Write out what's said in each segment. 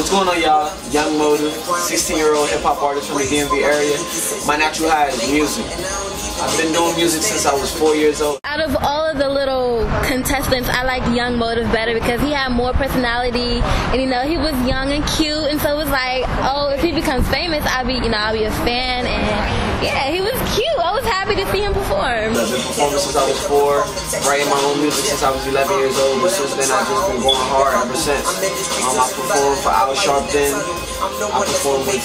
What's going on, y'all? Young Motive, 16-year-old hip-hop artist from the DMV area. My natural high is music. I've been doing music since I was 4 years old. Out of all of the little contestants, I liked Young Motive better because he had more personality, and he was young and cute, and so it was like, oh, if he becomes famous, I'll be a fan, and yeah, he was cute. I was happy to see him perform. I've been performing since I was 4, writing my own music since I was 11 years old, but since then I've just been going hard ever since. I performed for Al Sharpton. I performed with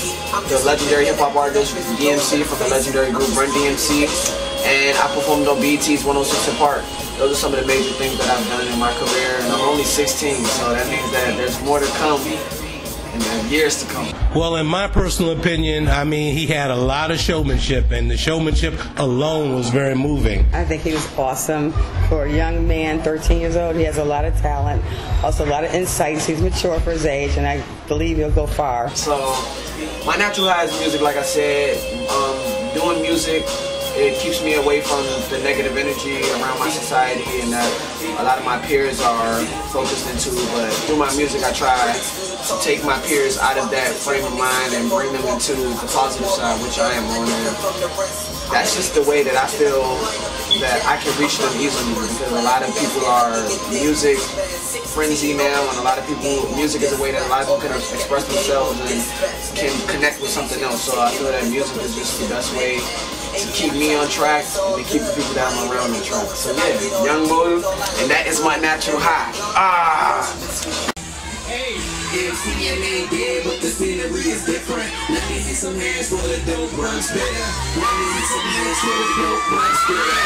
the legendary hip-hop artist DMC from the legendary group Run DMC, and I performed on BET's 106 & Park. Those are some of the major things that I've done in my career, and I'm only 16, so that means that there's more to come in the years to come. Well, in my personal opinion, I mean, he had a lot of showmanship, and the showmanship alone was very moving. I think he was awesome. For a young man, 13 years old, he has a lot of talent, also a lot of insights. He's mature for his age, and I believe he'll go far. So, my natural high is music, like I said. Doing music, it keeps me away from the negative energy around my society and that a lot of my peers are focused into, but through my music I try to take my peers out of that frame of mind and bring them into the positive side, which I am on. And that's just the way that I feel that I can reach them easily, because a lot of people are music frenzy now, and a lot of people, music is a way that a lot of people can express themselves and can connect with something else. So I feel that music is just the best way to keep me on track and to keep the people that I'm around on track. So yeah, Young Motive, and that is my natural high. Hey, it's CMA dead, but the scenery is different. Let me see some hands for the dope runs better. Let me see some hands for the dope runs better.